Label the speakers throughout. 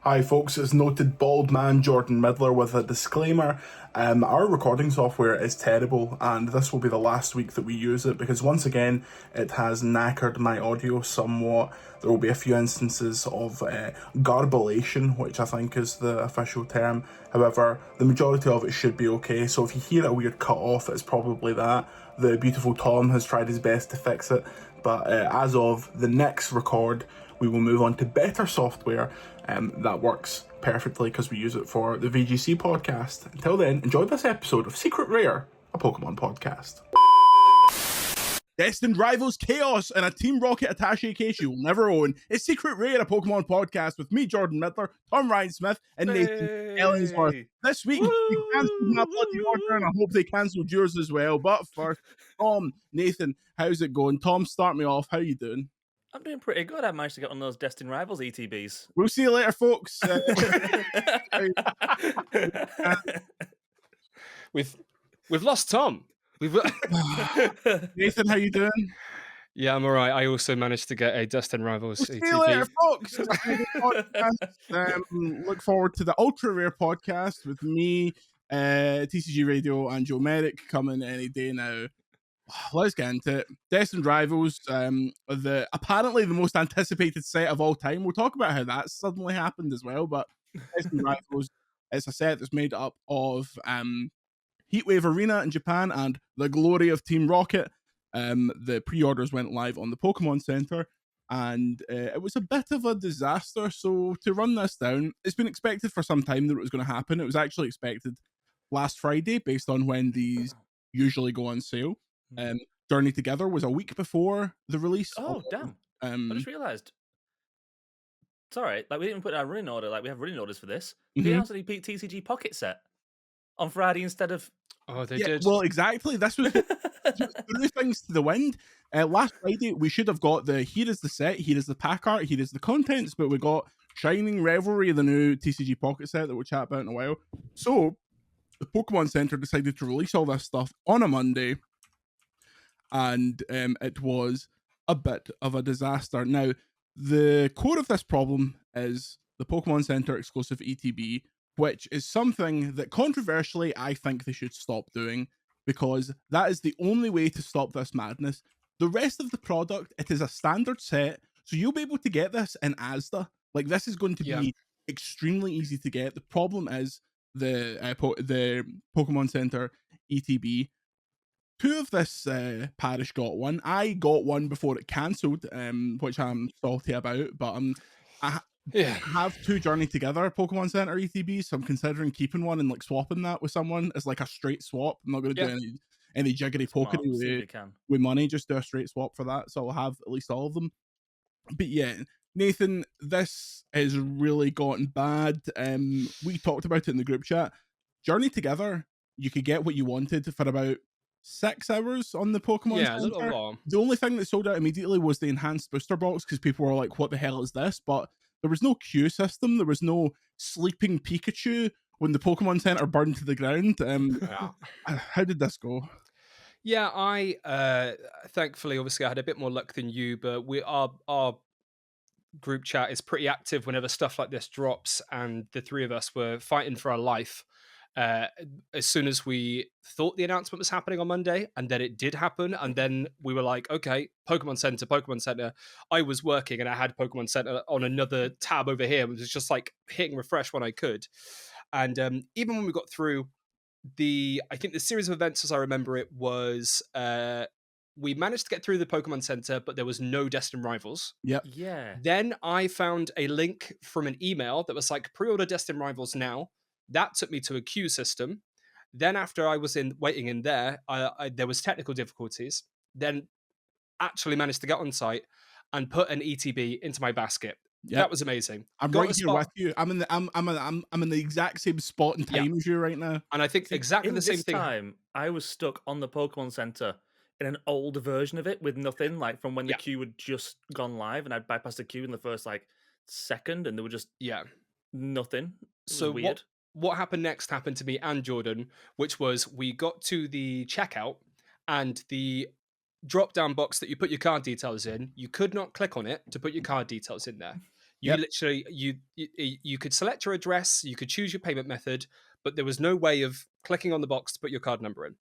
Speaker 1: Hi folks, it's noted bald man Jordan Midler with a disclaimer. Our recording software is terrible and this will be the last week that we use it because once again it has knackered my audio somewhat. There will be a few instances of garblation, which I think is the official term. However, the majority of it should be okay, so if you hear a weird cut off, it's probably that. The beautiful Tom has tried his best to fix it, but as of the next record, we will move on to better software that works perfectly because we use it for the VGC podcast. Until then, enjoy this episode of Secret Rare, a Pokemon podcast. Destined rivals chaos and a Team Rocket attaché case you'll never own. It's Secret Rare, a Pokemon podcast with me, Jordan Midler, Tom Ryan-Smith, and Nathan Ellingsworth. This week, we cancelled my bloody order, and I hope they cancelled yours as well. But first, Tom, Nathan, how's it going? Tom, start me off. How you doing?
Speaker 2: I'm doing pretty good. I managed to get on those Destined Rivals ETBs.
Speaker 1: We'll see you later, folks.
Speaker 3: We've lost Tom.
Speaker 1: Nathan, how you doing?
Speaker 3: Yeah, I'm all right. I also managed to get a Destined Rivals
Speaker 1: We'll
Speaker 3: ETB.
Speaker 1: see you later, folks. Look forward to the Ultra Rare podcast with me, TCG Radio, and Joe Merrick coming any day now. Let's get into it. Destined Rivals, apparently the most anticipated set of all time. We'll talk about how that suddenly happened as well, but Destined Rivals is a set that's made up of Heatwave Arena in Japan and the glory of Team Rocket. The pre-orders went live on the Pokemon Center, and it was a bit of a disaster. So to run this down, it's been expected for some time that it was going to happen. It was actually expected last Friday based on when these usually go on sale. Journey Together was a week before the release.
Speaker 2: Oh, damn. I just realised. It's alright. Like, we didn't even put our running order. Like, we have running orders for this. They announced a TCG Pocket set on Friday instead of...
Speaker 3: Oh, they did.
Speaker 1: Well, exactly. This was threw things to the wind. Last Friday, we should have got here is the set, here is the pack art, here is the contents, but we got Shining Revelry, the new TCG Pocket set that we'll chat about in a while. So, the Pokemon Center decided to release all this stuff on a Monday, and it was a bit of a disaster. Now, the core of this problem is the Pokemon Center exclusive ETB, which is something that controversially I think they should stop doing, because that is the only way to stop this madness. The rest of the product, it is a standard set, so you'll be able to get this in Asda. Like, this is going to be extremely easy to get. The problem is the Pokemon Center ETB. Two of this parish got one. I got one before it cancelled, which I'm salty about, but I have two Journey Together Pokemon Center ETBs, so I'm considering keeping one and like swapping that with someone as like a straight swap. I'm not going to do any jiggery pokery with money, just do a straight swap for that, so I'll have at least all of them. But yeah, Nathan, this has really gotten bad. We talked about it in the group chat. Journey Together, you could get what you wanted for about 6 hours on the Pokemon Center.
Speaker 3: A little long.
Speaker 1: The only thing that sold out immediately was the enhanced booster box, because people were like, what the hell is this? But there was no queue system. There was no sleeping Pikachu when the Pokemon Center burned to the ground. How did this go?
Speaker 3: Yeah, I thankfully, obviously, I had a bit more luck than you, but our group chat is pretty active whenever stuff like this drops, and the three of us were fighting for our life as soon as we thought the announcement was happening on Monday, and then it did happen, and then we were like, okay, Pokemon Center. I was working and I had Pokemon Center on another tab over here. It was just like hitting refresh when I could. And even when we got through I think the series of events, as I remember it, was we managed to get through the Pokemon Center, but there was no Destined Rivals.
Speaker 1: Yep.
Speaker 2: Yeah.
Speaker 3: Then I found a link from an email that was like, pre-order Destined Rivals now. That took me to a queue system. Then after I was waiting in there, there was technical difficulties. Then actually managed to get on site and put an ETB into my basket. Yep. That was amazing.
Speaker 1: I'm right here with you. I'm in the exact same spot and time as you right now.
Speaker 3: And I think exactly the same thing.
Speaker 2: Time, I was stuck on the Pokemon Center in an older version of it with nothing, like from when the queue had just gone live, and I'd bypassed the queue in the first like second, and there were just nothing.
Speaker 3: So
Speaker 2: weird.
Speaker 3: What happened next happened to me and Jordan, which was we got to the checkout, and the drop-down box that you put your card details in, you could not click on it to put your card details in there. You literally you could select your address, you could choose your payment method, but there was no way of clicking on the box to put your card number in.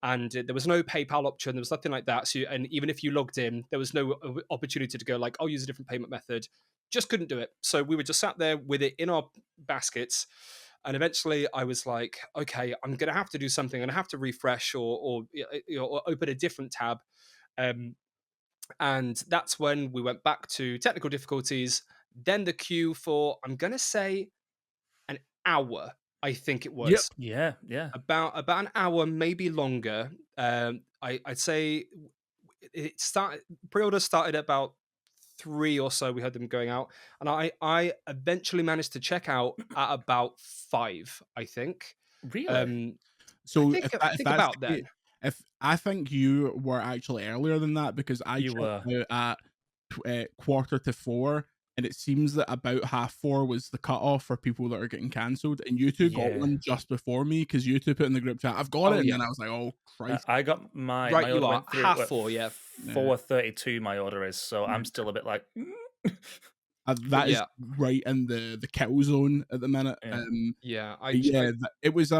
Speaker 3: And there was no PayPal option. There was nothing like that. So, and even if you logged in, there was no opportunity to go like, I'll use a different payment method. Just couldn't do it. So we were just sat there with it in our baskets. And eventually I was like, okay, I'm going to have to do something. I'm going to have to refresh or open a different tab. And that's when we went back to technical difficulties. Then the queue for, I'm going to say, an hour. I think it was.
Speaker 2: Yeah.
Speaker 3: About an hour, maybe longer. I'd say it started. Pre-order started at about 3 or so. We had them going out, and I eventually managed to check out at about 5. I think.
Speaker 2: Really?
Speaker 1: So
Speaker 3: I think about then.
Speaker 1: If I think you were actually earlier than that, because I checked out at 3:45, and it seems that about 4:30 was the cutoff for people that are getting cancelled, and you two got one just before me because you two put in the group chat, I've got it, and then I was like, oh Christ.
Speaker 2: I got my
Speaker 3: right.
Speaker 2: My
Speaker 3: you
Speaker 2: order
Speaker 3: are 4:30, yeah.
Speaker 2: 4:32. My order is, so I'm still a bit like.
Speaker 1: That is right in the kill zone at the minute. It was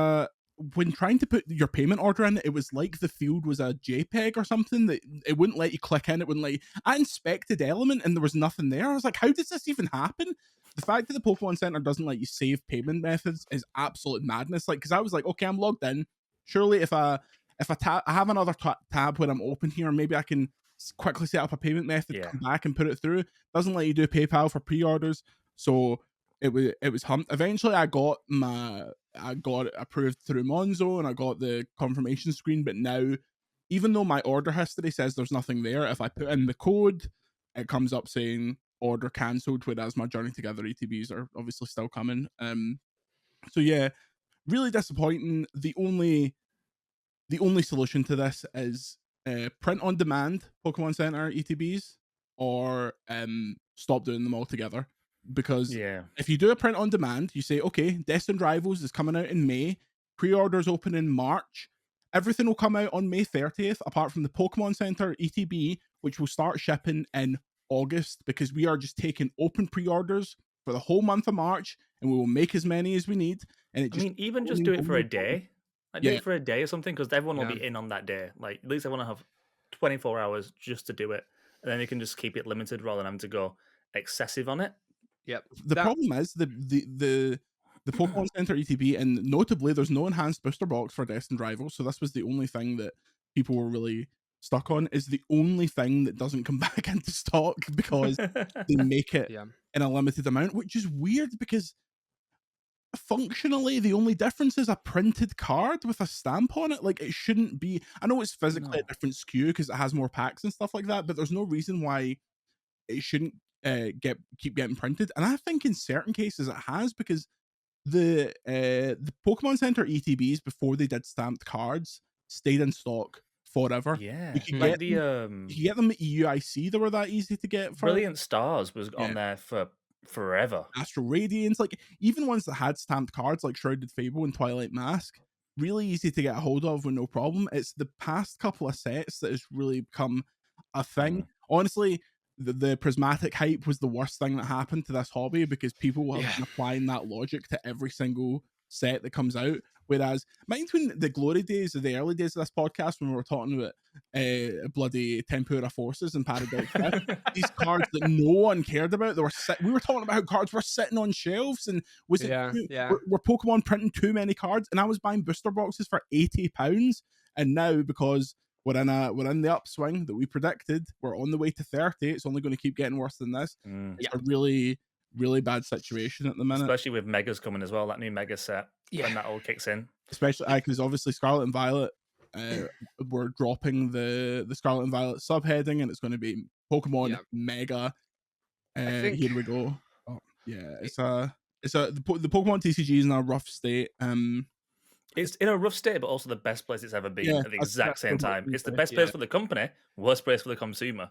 Speaker 1: when trying to put your payment order in, it was like the field was a JPEG or something that it wouldn't let you click in. It wouldn't let you. I inspected Element and there was nothing there. I was like, how does this even happen? The fact that the Pokemon Center doesn't let you save payment methods is absolute madness. Like, because I was like, okay, I'm logged in. Surely if I have another tab when I'm open here, maybe I can quickly set up a payment method, come back and put it through. Doesn't let you do PayPal for pre-orders, so it was humped. Eventually, I got it approved through Monzo, and I got the confirmation screen. But now, even though my order history says there's nothing there, if I put in the code, it comes up saying order cancelled. Whereas my Journey Together ETBs are obviously still coming. So yeah, really disappointing. The only solution to this is print on demand Pokemon Center ETBs, or stop doing them altogether. Because if you do a print on demand, you say, okay, Destined Rivals is coming out in May, pre-orders open in March, everything will come out on May 30th, apart from the Pokemon Center ETB, which will start shipping in August, because we are just taking open pre-orders for the whole month of March, and we will make as many as we need. And it just,
Speaker 2: even just do it for a day. Do it for a day or something, because everyone will be in on that day. Like, at least I want to have 24 hours just to do it, and then you can just keep it limited rather than having to go excessive on it.
Speaker 3: Yep.
Speaker 1: The problem is the Pokemon Center ETB, and notably, there's no enhanced booster box for Destined Rivals, so this was the only thing that people were really stuck on. Is the only thing that doesn't come back into stock because they make it in a limited amount, which is weird because functionally the only difference is a printed card with a stamp on it. Like, it shouldn't be. I know it's physically a different SKU because it has more packs and stuff like that, but there's no reason why it shouldn't keep getting printed. And I think in certain cases it has, because the Pokemon Center ETBs, before they did stamped cards, stayed in stock forever.
Speaker 2: You
Speaker 1: could get them at EUIC. They were that easy to get.
Speaker 2: Brilliant Stars was on there for forever.
Speaker 1: Astral Radiance, like even ones that had stamped cards like Shrouded Fable and Twilight Mask, really easy to get a hold of with no problem. It's the past couple of sets that has really become a thing. Honestly, the prismatic hype was the worst thing that happened to this hobby, because people have been applying that logic to every single set that comes out. Whereas, mind when the glory days, or the early days of this podcast, when we were talking about bloody Tempura Forces and Paradox Rift, these cards that no one cared about, we were talking about how cards were sitting on shelves, and were Pokemon printing too many cards? And I was buying booster boxes for £80, and now, because we're in the upswing that we predicted, we're on the way to 30. It's only going to keep getting worse than this. It's a really, really bad situation at the minute,
Speaker 2: especially with Megas coming as well. That new Mega set, when that all kicks in,
Speaker 1: especially because obviously Scarlet and Violet, we're dropping the Scarlet and Violet subheading, and it's going to be Pokemon Mega. Here we go. The Pokemon TCG is in a rough state.
Speaker 2: It's in a rough state, but also the best place it's ever been at the exact same time. It's the best place for the company, worst place for the consumer.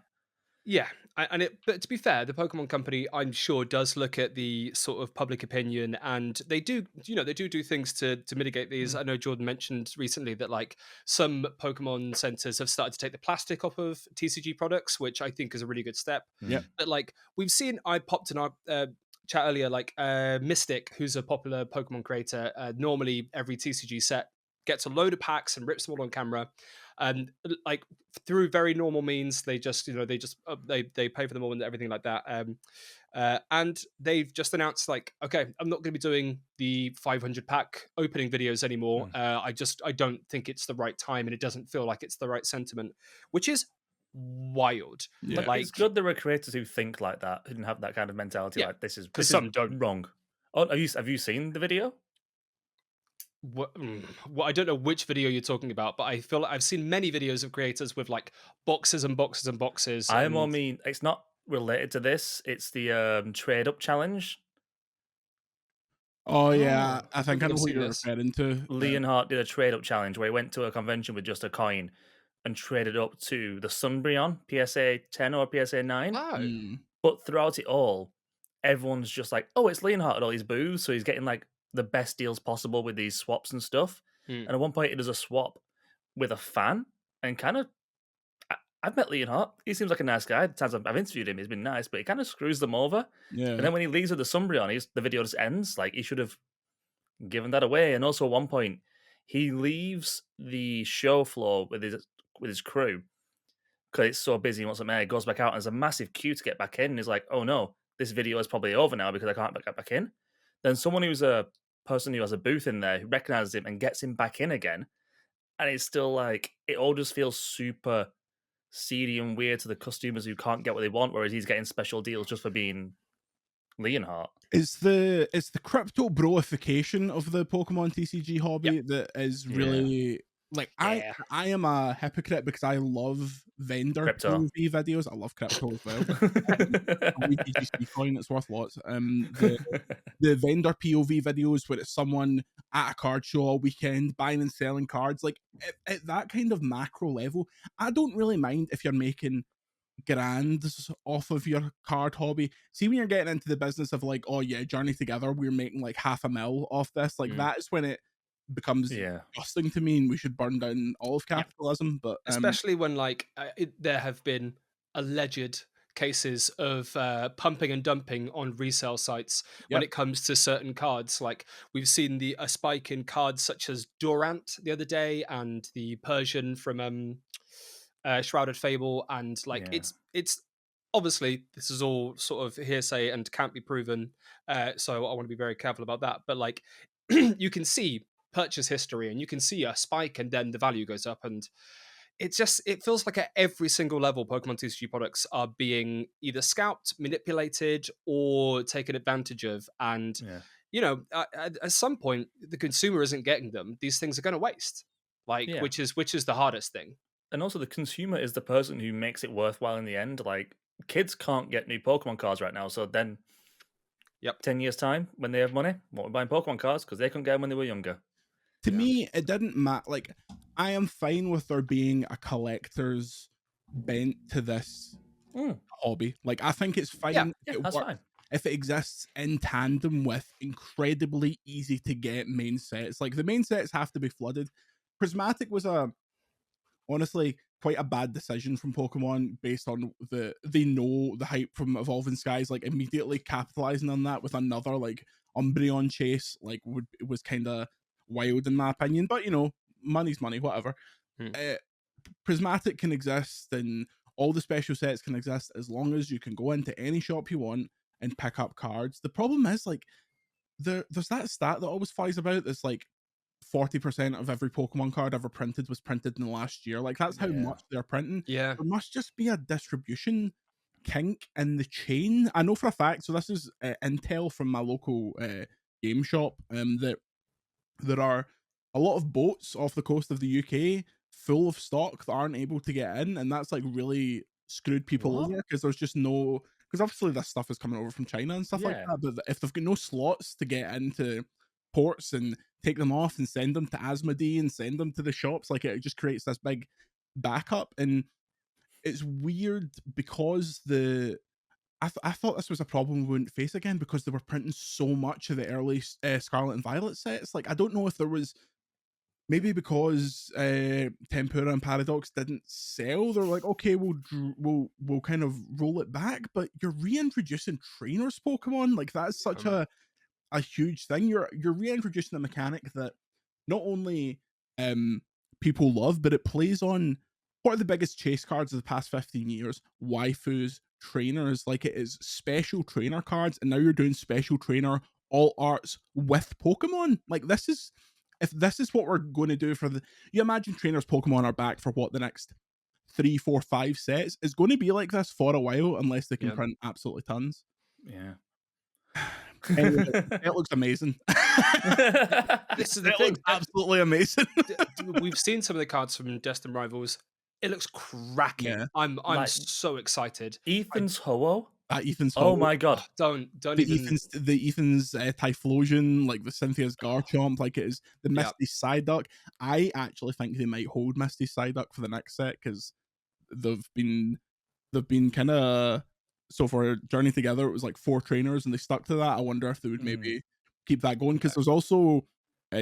Speaker 3: Yeah, but to be fair, the Pokemon Company, I'm sure, does look at the sort of public opinion, and they do, they do things to mitigate these. I know Jordan mentioned recently that like some Pokemon centers have started to take the plastic off of TCG products, which I think is a really good step.
Speaker 1: Yeah.
Speaker 3: But like we've seen, I popped in our chat earlier, like Mystic, who's a popular Pokemon creator. Normally, every TCG set gets a load of packs and rips them all on camera, and like through very normal means, they just they pay for them all and everything like that. And they've just announced like, okay, I'm not going to be doing the 500 pack opening videos anymore. I don't think it's the right time, and it doesn't feel like it's the right sentiment, which is wild.
Speaker 1: Yeah.
Speaker 2: Like, it's good there are creators who think like that, who have that kind of mentality.
Speaker 3: Yeah,
Speaker 2: Like this is
Speaker 3: some don't.
Speaker 2: wrong. Oh, have you seen the video?
Speaker 3: Well, I don't know which video you're talking about, but I feel like I've seen many videos of creators with like boxes and boxes and boxes.
Speaker 2: I more mean it's not related to this. It's the trade up challenge.
Speaker 1: Oh yeah, I think I know what you're referring to.
Speaker 2: Leonhardt did a trade up challenge where he went to a convention with just a coin and traded up to the Sunbreon PSA 10 or PSA 9.
Speaker 3: Oh.
Speaker 2: But throughout it all, everyone's just like, oh, it's Leonhardt at all these booths, so he's getting like the best deals possible with these swaps and stuff. And at one point, he does a swap with a fan, and kind of, I've met Leonhardt. He seems like a nice guy. The times I've interviewed him, he's been nice, but he kind of screws them over.
Speaker 1: Yeah.
Speaker 2: And then when he leaves with the Sunbreon, the video just ends. Like, he should have given that away. And also, at one point, he leaves the show floor with his crew because it's so busy. He wants some air. He goes back out, and there's a massive queue to get back in. And he's like, oh no, this video is probably over now because I can't get back in. Then someone who's a person who has a booth in there who recognizes him and gets him back in again. And it's still like, it all just feels super seedy and weird to the customers who can't get what they want, whereas he's getting special deals just for being Leonhardt.
Speaker 1: It's the crypto broification of the Pokemon TCG hobby that is really like I am a hypocrite because I love vendor POV videos. I love crypto as well. BTGC coin, it's worth lots. The vendor POV videos where it's someone at a card show all weekend buying and selling cards, like at that kind of macro level, I don't really mind if you're making grands off of your card hobby. See, when you're getting into the business of like, oh yeah, Journey Together, we're making like $500,000 off this, like that is when it becomes disgusting to me and we should burn down all of capitalism. But
Speaker 3: especially when like there have been alleged cases of pumping and dumping on resale sites when it comes to certain cards. Like we've seen a spike in cards such as Durant the other day and the Persian from Shrouded Fable, and like it's obviously this is all sort of hearsay and can't be proven, so I want to be very careful about that. But like you can see purchase history and you can see a spike and then the value goes up, and it feels like at every single level Pokemon TCG products are being either scalped, manipulated, or taken advantage of. And at some point the consumer isn't getting them, these things are going to waste, which is the hardest thing.
Speaker 2: And also the consumer is the person who makes it worthwhile in the end. Like kids can't get new Pokemon cards right now, so then 10 years time when they have money, won't be buying Pokemon cards because they couldn't get them when they were younger.
Speaker 1: To me, it didn't matter. Like, I am fine with there being a collector's bent to this hobby. Like, I think it's fine.
Speaker 2: That's fine.
Speaker 1: If it exists in tandem with incredibly easy to get main sets. Like, the main sets have to be flooded. Prismatic was honestly quite a bad decision from Pokemon based on they know the hype from Evolving Skies, like immediately capitalizing on that with another like Umbreon chase, like was kind of wild in my opinion. But money's money, whatever. Prismatic can exist and all the special sets can exist as long as you can go into any shop you want and pick up cards. The problem is like there's that stat that always flies about that's like 40% of every Pokemon card ever printed was printed in the last year. Like that's how much they're printing. There must just be a distribution kink in the chain. I know for a fact, so this is intel from my local game shop, that there are a lot of boats off the coast of the UK full of stock that aren't able to get in, and that's like really screwed people over because there's just no, because obviously this stuff is coming over from China and stuff like that, but if they've got no slots to get into ports and take them off and send them to Asmodee and send them to the shops, like it just creates this big backup. And it's weird because I thought this was a problem we wouldn't face again because they were printing so much of the early Scarlet and Violet sets. Like, I don't know if there was maybe because Tempura and Paradox didn't sell. They're like, okay, we'll kind of roll it back. But you're reintroducing trainers Pokemon. Like, that's such a huge thing. You're reintroducing a mechanic that not only people love, but it plays on what are the biggest chase cards of the past 15 years? Waifus, trainers. Like, it is special trainer cards, and now you're doing special trainer all arts with Pokemon. Like, if this is what we're going to do for you imagine trainers Pokemon are back for what, the next 3, 4, 5 sets? It's going to be like this for a while unless they can print absolutely tons.
Speaker 2: Yeah.
Speaker 1: Anyway, it looks amazing.
Speaker 3: This is the
Speaker 1: it
Speaker 3: thing.
Speaker 1: Looks absolutely amazing.
Speaker 3: We've seen some of the cards from Destined Rivals. It looks cracking.
Speaker 1: Yeah.
Speaker 3: I'm like, so excited.
Speaker 2: Ethan's Ho-Oh.
Speaker 1: Ethan's
Speaker 2: Ho-Oh. Oh my god!
Speaker 3: Don't
Speaker 1: the
Speaker 3: even
Speaker 1: Ethan's Typhlosion, like the Cynthia's Garchomp, like it is the Misty Psyduck. I actually think they might hold Misty Psyduck for the next set because they've been kind of, so for Journey Together it was like 4 trainers and they stuck to that. I wonder if they would maybe keep that going because there's also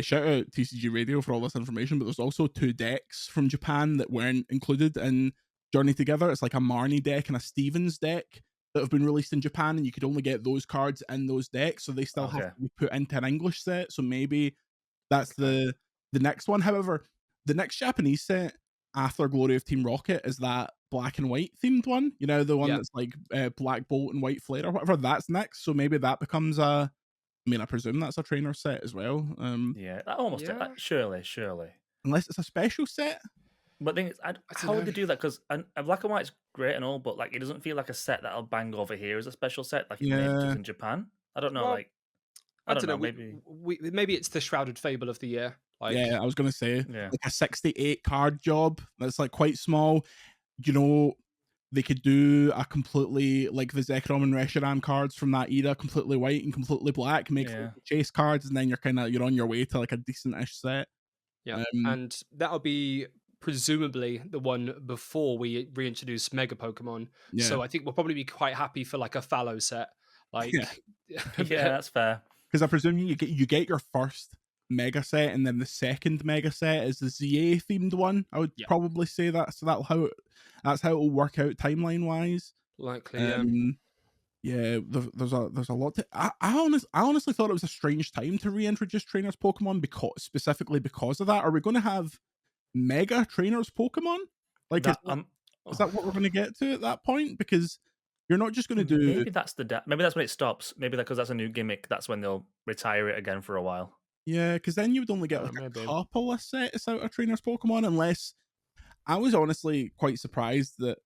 Speaker 1: shout out TCG Radio for all this information, but there's also 2 decks from Japan that weren't included in Journey Together. It's like a Marnie deck and a Stevens deck that have been released in Japan, and you could only get those cards in those decks, so they still have to be put into an English set. So maybe that's the next one. However, the next Japanese set after Glory of Team Rocket is that black and white themed one. You know, the one that's like Black Bolt and White Flare or whatever. That's next. So maybe that becomes I presume that's a trainer set as well.
Speaker 2: Surely.
Speaker 1: Unless it's a special set.
Speaker 2: But the thing is, how would they do that? Because black and white's great and all, but like it doesn't feel like a set that'll bang over here as a special set, like maybe just in Japan. I don't know. Well, I don't know.
Speaker 3: Maybe it's the Shrouded Fable of the year. Like,
Speaker 1: I was gonna say like a 68 card job that's like quite small. You know, they could do a completely like the Zekrom and Reshiram cards from that era, completely white and completely black, make chase cards, and then you're on your way to like a decent-ish set.
Speaker 3: Yeah, and that'll be presumably the one before we reintroduce Mega Pokemon. Yeah. So I think we'll probably be quite happy for like a fallow set. Like,
Speaker 2: that's fair.
Speaker 1: Because I presume you get your first Mega set, and then the second Mega set is the ZA themed one. I would probably say that. So that's how it will work out timeline wise.
Speaker 3: Likely,
Speaker 1: there's a lot to. I honestly thought it was a strange time to reintroduce trainers Pokemon specifically because of that. Are we going to have Mega trainers Pokemon? Like, is that what we're going to get to at that point? Because you're not just going to do.
Speaker 2: Maybe that's maybe that's when it stops. Maybe because that's a new gimmick. That's when they'll retire it again for a while.
Speaker 1: Yeah, because then you would only get like a couple of sets out of trainers Pokemon, unless. I was honestly quite surprised that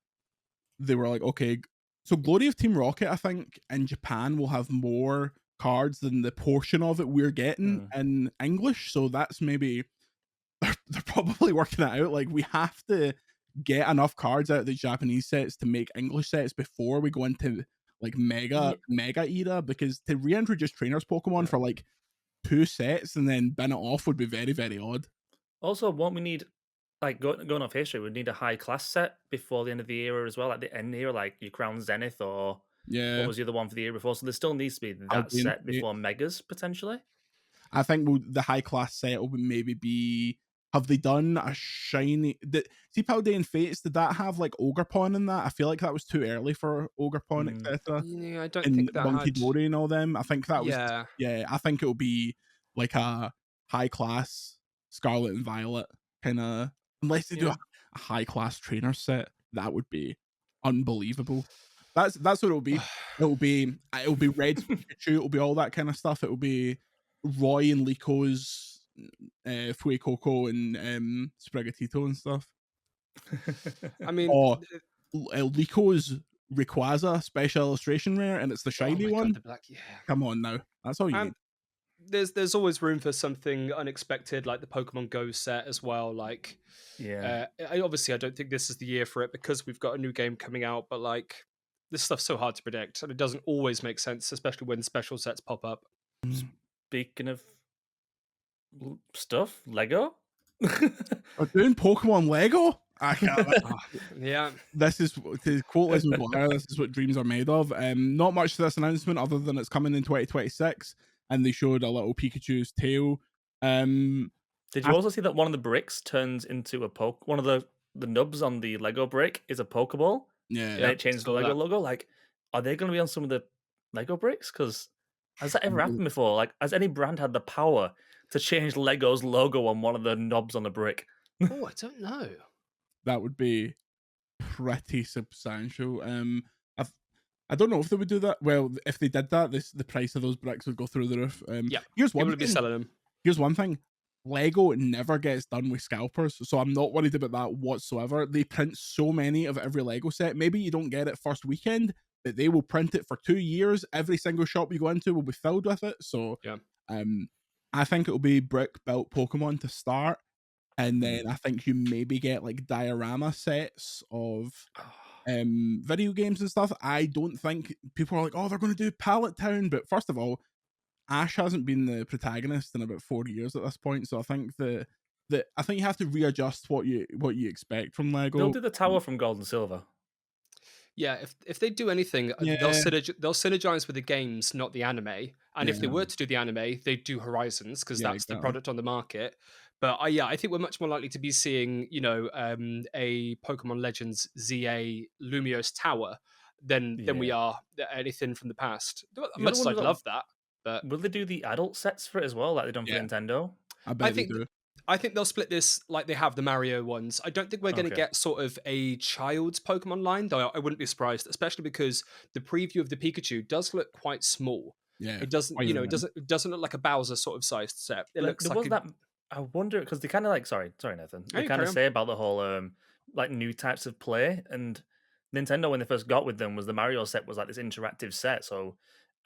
Speaker 1: they were like, okay, so Glory of Team Rocket, I think in Japan will have more cards than the portion of it we're getting in English. So that's maybe they're probably working it out. Like, we have to get enough cards out of the Japanese sets to make English sets before we go into like mega era, because to reintroduce trainers Pokemon for like 2 sets and then bin it off would be very, very odd.
Speaker 2: Also, won't we need, like, going off history, we'd need a high class set before the end of the era as well, like the end era, like your Crown Zenith or what was the other one for the year before. So there still needs to be that set before Megas, potentially.
Speaker 1: I think the high class set will maybe be, have they done a shiny... See Paldean Fates, did that have like Ogerpon in that? I feel like that was too early for Ogerpon, etc.
Speaker 3: Yeah, I don't think that
Speaker 1: Monkey
Speaker 3: had...
Speaker 1: Dory and all them. I think that was... Yeah, I think it'll be like a high class Scarlet and Violet kind of... Unless they do a high class trainer set, that would be unbelievable. That's what it'll be. It'll be Red Pikachu. It'll be all that kind of stuff. It'll be Roy and Lico's Fuecoco and Sprigatito and stuff.
Speaker 3: I mean,
Speaker 1: or Lico's Rayquaza special illustration rare, and it's the shiny one.
Speaker 3: God,
Speaker 1: Come on now, that's all you need.
Speaker 3: There's always room for something unexpected, like the Pokemon Go set as well. Like, obviously, I don't think this is the year for it because we've got a new game coming out. But like, this stuff's so hard to predict, and it doesn't always make sense, especially when special sets pop up.
Speaker 2: Speaking of stuff, Lego.
Speaker 1: We're doing Pokemon Lego. I can't.
Speaker 3: Yeah.
Speaker 1: This is, to quote Liz McGuire, this is what dreams are made of. Not much to this announcement other than it's coming in 2026, and they showed a little Pikachu's tail.
Speaker 2: Did you also see that one of the bricks turns into a one of the nubs on the Lego brick is a Pokeball?
Speaker 1: Yeah.
Speaker 2: And it changed the Lego logo. Like, are they going to be on some of the Lego bricks? Because has that ever happened before? Like, has any brand had the power to change Lego's logo on one of the knobs on the brick?
Speaker 3: Oh, I don't know.
Speaker 1: That would be pretty substantial. I don't know if they would do that. Well, if they did that, the price of those bricks would go through the roof. Here's one thing.
Speaker 3: Be selling them.
Speaker 1: Here's one thing. Lego never gets done with scalpers, so I'm not worried about that whatsoever. They print so many of every Lego set. Maybe you don't get it first weekend, but they will print it for 2 years. Every single shop you go into will be filled with it. So I think it'll be brick built Pokemon to start. And then I think you maybe get like diorama sets of video games and stuff. I don't think people are like, oh, they're going to do Pallet Town. But first of all, Ash hasn't been the protagonist in about 4 years at this point. So I think I think you have to readjust what you expect from Lego.
Speaker 2: They'll do the tower from Gold and Silver.
Speaker 3: Yeah, if they do anything, they'll synergize with the games, not the anime. And if they were to do the anime, they'd do Horizons because that's the product on the market. But I think we're much more likely to be seeing, a Pokemon Legends ZA Lumiose Tower than we are anything from the past. I'd love that. But
Speaker 2: will they do the adult sets for it as well, like they've done for Nintendo?
Speaker 1: I bet they do.
Speaker 3: I think they'll split this like they have the Mario ones. I don't think we're going to get sort of a child's Pokemon line, though I wouldn't be surprised, especially because the preview of the Pikachu does look quite small.
Speaker 1: Yeah,
Speaker 3: it doesn't, it doesn't look like a Bowser sort of sized set. It looks like
Speaker 2: I wonder because they kind of like sorry Nathan. They kind of say about the whole like new types of play, and Nintendo when they first got with them was the Mario set was like this interactive set, so.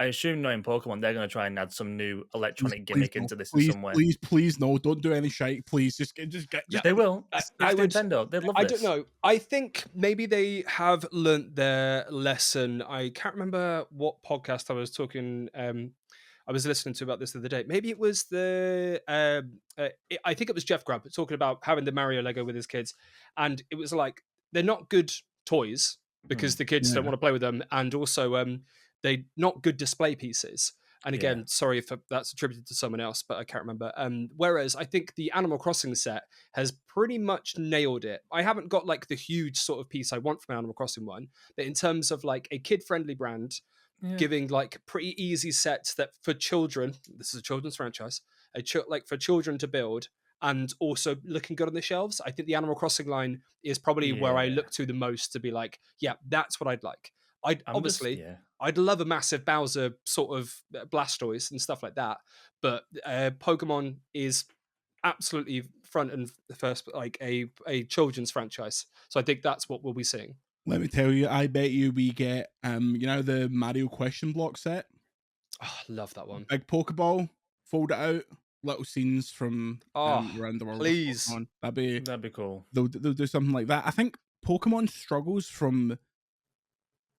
Speaker 2: I assume knowing Pokemon, they're going to try and add some new electronic gimmick into this in some way.
Speaker 1: Please, no, don't do any shite. Please, just get.
Speaker 2: They will. Nintendo. They'd love this.
Speaker 3: I don't know. I think maybe they have learnt their lesson. I can't remember what podcast I was talking. I was listening to about this the other day. Maybe it was I think it was Jeff Grubb talking about having the Mario Lego with his kids, and it was like they're not good toys because the kids don't want to play with them, and also they're not good display pieces. And again, sorry if that's attributed to someone else, but I can't remember. Whereas I think the Animal Crossing set has pretty much nailed it. I haven't got like the huge sort of piece I want from Animal Crossing one, but in terms of like a kid-friendly brand, giving like pretty easy sets that for children, this is a children's franchise, like for children to build, and also looking good on the shelves. I think the Animal Crossing line is probably where I look to the most to be like, yeah, that's what I'd like. I'd love a massive Bowser sort of Blastoise and stuff like that, but Pokemon is absolutely front and first, like a children's franchise. So I think that's what we'll be seeing.
Speaker 1: Let me tell you, I bet you we get the Mario question block set.
Speaker 3: Oh, love that one.
Speaker 1: Big Pokeball, fold it out, little scenes from around the world.
Speaker 3: Please,
Speaker 1: that'd be
Speaker 2: cool.
Speaker 1: They'll do something like that. I think Pokemon struggles from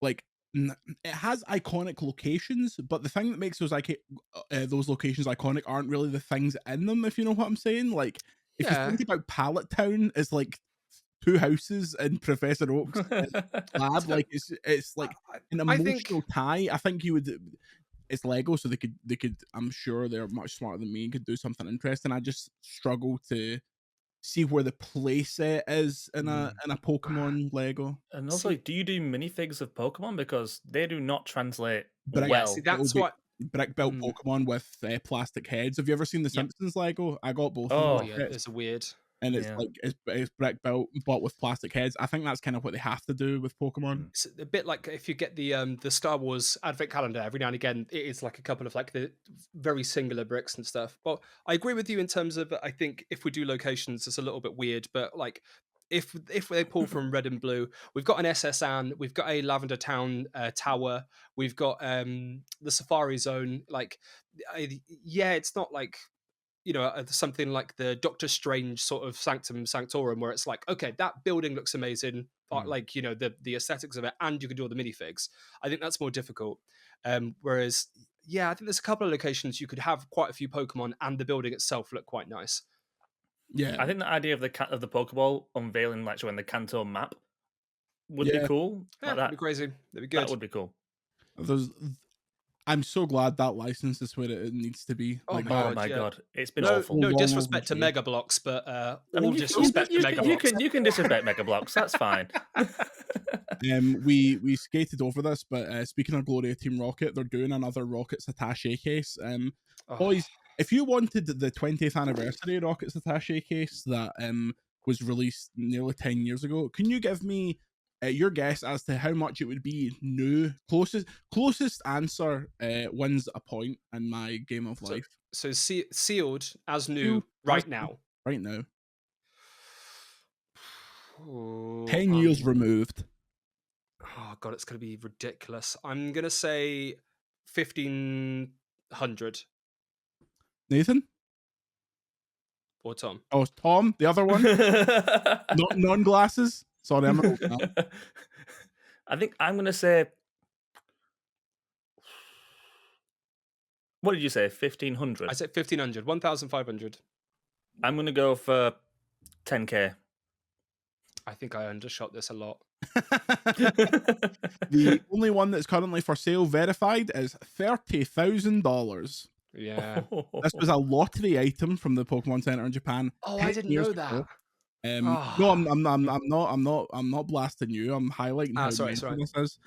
Speaker 1: like it has iconic locations, but the thing that makes those locations iconic aren't really the things in them. If you know what I'm saying, like if you think about Pallet Town, it's like 2 houses in Professor Oak's lab. Like it's like an emotional tie. I think you would. It's Lego, so they could. I'm sure they're much smarter than me and could do something interesting. I just struggle to see where the playset is in a Pokemon Lego.
Speaker 2: And also, do you do minifigs of Pokemon because they do not translate
Speaker 1: well?
Speaker 3: Yeah, see, that's what
Speaker 1: brick built Pokemon with plastic heads. Have you ever seen the Simpsons Lego? I got both.
Speaker 3: Oh yeah, it's weird.
Speaker 1: And it's like it's brick built but with plastic heads. I think that's kind of what they have to do with Pokemon.
Speaker 3: It's a bit like if you get the Star Wars advent calendar, every now and again it is like a couple of like the very singular bricks and stuff. But I agree with you in terms of I think if we do locations, it's a little bit weird. But like if they pull from Red and Blue, we've got an SS Anne, we've got a Lavender Town tower, we've got the Safari Zone. Like it's not like something like the Doctor Strange sort of Sanctum Sanctorum, where it's like, okay, that building looks amazing, like the aesthetics of it, and you can do all the minifigs. I think that's more difficult. Whereas, I think there's a couple of locations you could have quite a few Pokemon, and the building itself look quite nice.
Speaker 1: Yeah,
Speaker 2: I think the idea of the Pokeball unveiling, like showing the Kanto map, would be cool.
Speaker 3: Yeah,
Speaker 2: Like
Speaker 3: that'd
Speaker 2: that.
Speaker 3: be crazy. That'd be good.
Speaker 2: That would be cool.
Speaker 1: I'm so glad that license is where it needs to be.
Speaker 3: Oh
Speaker 1: Like,
Speaker 3: my
Speaker 2: God, it's been
Speaker 3: no,
Speaker 2: awful.
Speaker 3: no
Speaker 1: long
Speaker 3: disrespect to
Speaker 1: overdue.
Speaker 3: Mega Blocks, but
Speaker 2: I
Speaker 3: all
Speaker 2: mean,
Speaker 3: disrespect to Mega Blocks.
Speaker 2: You can disrespect Mega Blocks. That's fine.
Speaker 1: We skated over this, but speaking of Gloria Team Rocket, they're doing another Rockets Attaché case. Boys, if you wanted the 20th anniversary Rockets Attaché case that was released nearly 10 years ago, can you give me your guess as to how much it would be new? Closest answer wins a point in my game of life.
Speaker 3: So sealed as new right now.
Speaker 1: Right now.
Speaker 3: Oh,
Speaker 1: 10 years removed.
Speaker 3: Oh god, it's gonna be ridiculous. I'm gonna say 1,500.
Speaker 1: Nathan?
Speaker 3: Or Tom?
Speaker 1: Oh, Tom, the other one? Non-glasses? Sorry, I'm an old man.
Speaker 2: I think I'm gonna say. What did you say? 1,500.
Speaker 3: I said 1,500. 1,500.
Speaker 2: I'm gonna go for 10K.
Speaker 3: I think I undershot this a lot.
Speaker 1: The only one that's currently for sale verified is $30,000.
Speaker 3: Yeah.
Speaker 1: This was a lottery item from the Pokemon Center in Japan.
Speaker 3: Oh, I didn't know that.
Speaker 1: No, I'm not blasting you. I'm highlighting how mental this is.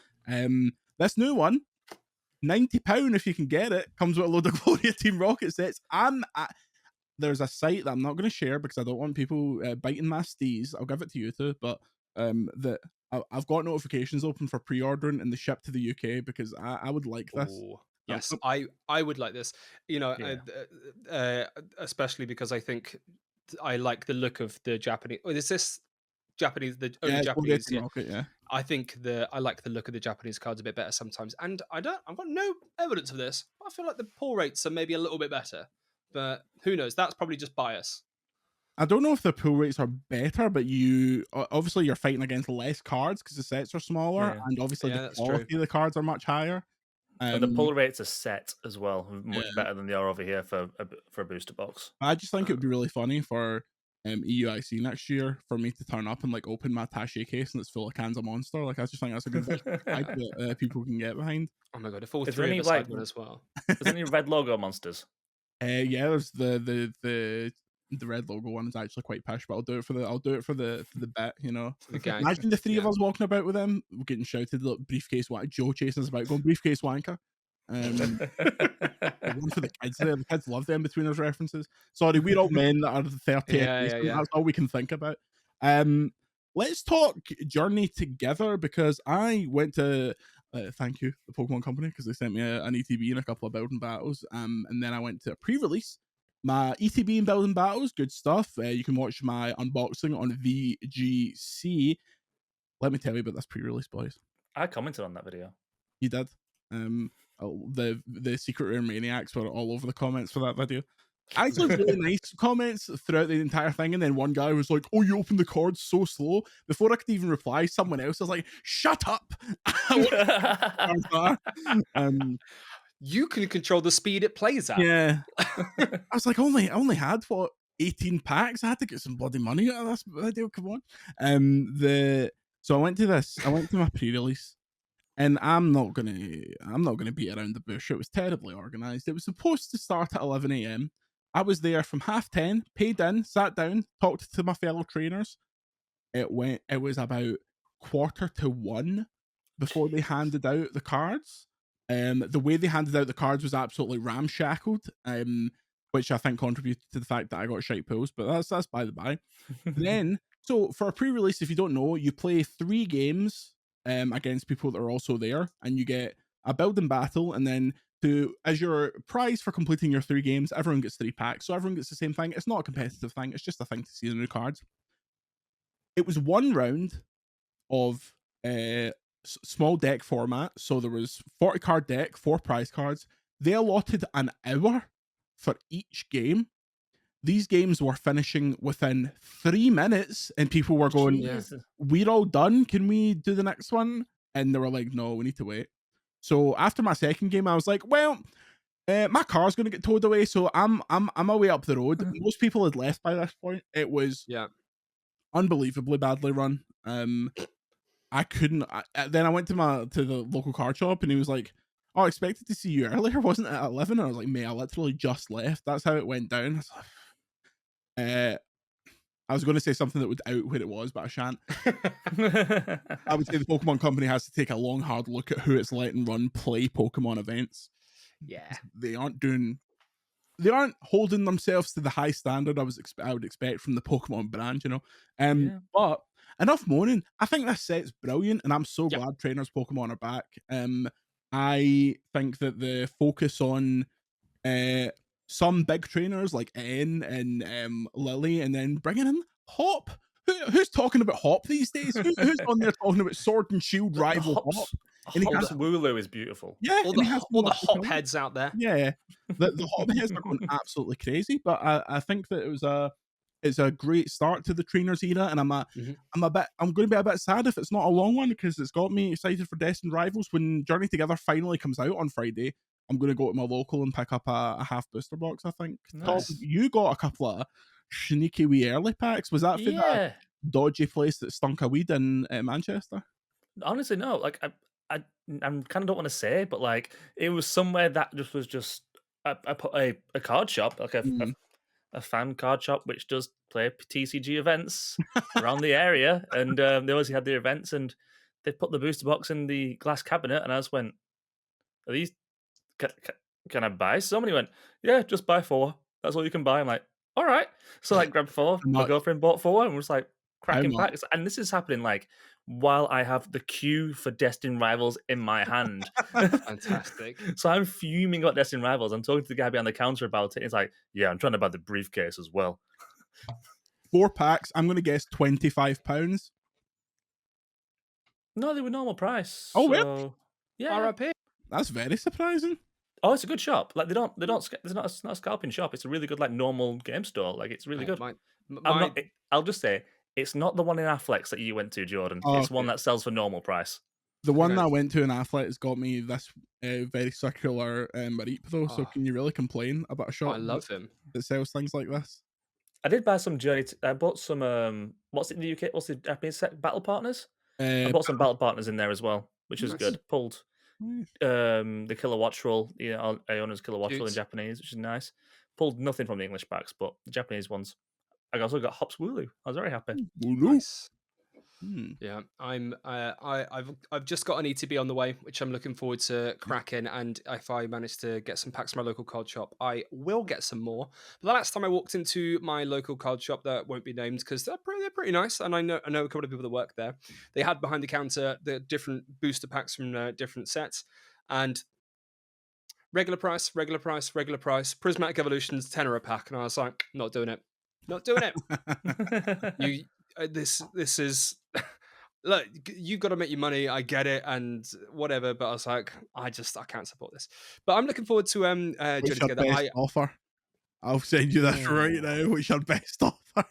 Speaker 1: This new one, £90 if you can get it, comes with a load of Gloria Team Rocket sets. There's a site that I'm not going to share because I don't want people biting my steez. I'll give it to you too, but that I've got notifications open for pre-ordering and the ship to the UK because I would like this.
Speaker 3: Ooh. Yes, I would like this. You know, especially because I think I like the look of the Japanese. Oh, is this Japanese? The only Japanese. Yeah.
Speaker 1: Rocket, yeah.
Speaker 3: I think I like the look of the Japanese cards a bit better sometimes, and I've got no evidence of this. I feel like the pull rates are maybe a little bit better, but who knows? That's probably just bias.
Speaker 1: I don't know if the pull rates are better, but obviously you're fighting against less cards because the sets are smaller, and obviously the quality of the cards are much higher.
Speaker 2: And the pull rates are set as well, much better than they are over here for a booster box.
Speaker 1: I just think it would be really funny for EUIC next year for me to turn up and like open my attaché case and it's full of cans of Monster. Like I just think that's a good idea that people can get behind.
Speaker 3: Oh my god, if all three of us had one as well.
Speaker 2: Is there any red logo monsters?
Speaker 1: Yeah, there's the red logo one is actually quite pish, but I'll do it for the bit, you know.
Speaker 3: The gang.
Speaker 1: Imagine the three of us walking about with them, getting shouted, look, briefcase wanker, Joe chasing us about, going briefcase wanker. One for the kids there. The kids love them between us references. Sorry, we're all men that are 30. That's all we can think about. Let's talk Journey together because I went to thank you, the Pokemon Company, because they sent me an ETB and a couple of building battles. And then I went to a pre-release. My ETB and building battles, good stuff. You can watch my unboxing on VGC. Let me tell you about this pre-release, boys.
Speaker 2: I commented on that video.
Speaker 1: You did. The Secret Rare Maniacs were all over the comments for that video. Actually, really nice comments throughout the entire thing, and then one guy was like, "Oh, you opened the cards so slow." Before I could even reply, someone else was like, "Shut up!"
Speaker 3: You can control the speed it plays at.
Speaker 1: Yeah, I was like, I only had 18 packs. I had to get some bloody money out of this video. Come on. So I went to my pre-release. And I'm not gonna beat around the bush. It was terribly organized. It was supposed to start at 11 a.m. I was there from 10:30, paid in, sat down, talked to my fellow trainers. It was about 1:45 before they handed out the cards. The way they handed out the cards was absolutely ramshackled, which I think contributed to the fact that I got shite pulls, but that's by the by. Then, so for a pre-release, if you don't know, you play 3 games against people that are also there, and you get a building battle, and then as your prize for completing your 3 games, everyone gets 3 packs, so everyone gets the same thing. It's not a competitive thing, it's just a thing to see the new cards. It was 1 round of small deck format, so there was 40 card deck, 4 prize cards. They allotted an hour for each game. These games were finishing within 3 minutes, and people were going, "We're all done. Can we do the next one?" And they were like, "No, we need to wait." So after my second game, I was like, "Well, My car's gonna get towed away, so I'm away up the road. Most people had left by this point. It was unbelievably badly run. I couldn't. Then I went to the local car shop, and he was like, "Oh, I expected to see you earlier, wasn't it at 11?" And I was like, "Mate, I literally just left." That's how it went down. I was going to say something that would out where it was, but I shan't. I would say the Pokemon Company has to take a long, hard look at who it's letting run play Pokemon events.
Speaker 3: Yeah,
Speaker 1: they aren't holding themselves to the high standard I would expect from the Pokemon brand, you know. But enough moaning. I think this set's brilliant, and I'm so glad Trainers Pokemon are back. I think that the focus on some big trainers like N and Lily, and then bringing in Hop. Who's talking about Hop these days? Who's on there talking about Sword and Shield rival Hop?
Speaker 2: Hop's Wooloo is beautiful.
Speaker 1: Yeah,
Speaker 3: all the Hop heads out there.
Speaker 1: Yeah, the Hop heads are going absolutely crazy. But I think that it's a great start to the trainers era, and I'm going to be a bit sad if it's not a long one, because it's got me excited for Destined Rivals. When Journey Together finally comes out on Friday, I'm going to go to my local and pick up a half booster box, I think.
Speaker 2: Nice.
Speaker 1: Tom, you got a couple of sneaky wee early packs. Was that for that dodgy place that stunk a weed in Manchester?
Speaker 2: Honestly, no. Like, I kind of don't want to say, but like, it was somewhere that was just I put a card shop, like a fan card shop, which does play TCG events around the area, and they always had the events, and they put the booster box in the glass cabinet, and I just went, "Are these? Can I buy some?" And he went, "Yeah, just buy 4. That's all you can buy." I'm like, "All right." So like, grabbed 4. My girlfriend bought 4, and we're just like cracking packs. And this is happening like while I have the queue for Destined Rivals in my hand.
Speaker 3: Fantastic.
Speaker 2: So I'm fuming about Destined Rivals. I'm talking to the guy behind the counter about it. He's like, "Yeah, I'm trying to buy the briefcase as well."
Speaker 1: 4 packs. I'm going to guess £25.
Speaker 2: No, they were normal price.
Speaker 1: Oh, really?
Speaker 2: Yeah.
Speaker 3: RIP.
Speaker 1: That's very surprising.
Speaker 2: Oh, it's a good shop. Like it's not a scalping shop. It's a really good like normal game store. Like it's really good. I'll just say it's not the one in Affleck's that you went to, Jordan. It's one that sells for normal price.
Speaker 1: The one that I went to in Affleck has got me this very circular Mareep though. So can you really complain about a shop?
Speaker 3: I love him.
Speaker 1: That sells things like this.
Speaker 2: I did buy some Journey. I bought some. What's it in the UK? What's the Japanese set? Battle Partners. I bought some Battle Partners in there as well, which was good. Pulled the Killer Watch Roll, Iona's Killer Watch Roll in Japanese, which is nice. Pulled nothing from the English packs, but the Japanese ones. I also got Hop's Wooloo. I was very happy.
Speaker 3: Nice. Yeah, I've just got an ETB on the way, which I'm looking forward to cracking. And if I manage to get some packs from my local card shop, I will get some more. But the last time I walked into my local card shop, that won't be named because they're pretty nice, and I know a couple of people that work there. They had behind the counter the different booster packs from different sets, and regular price, Prismatic Evolutions tenner a pack, and I was like, not doing it. This is look, you've got to make your money. I get it and whatever, but I was like, I can't support this. But I'm looking forward to
Speaker 1: What's your best offer? I'll send you that right now. What's your best offer?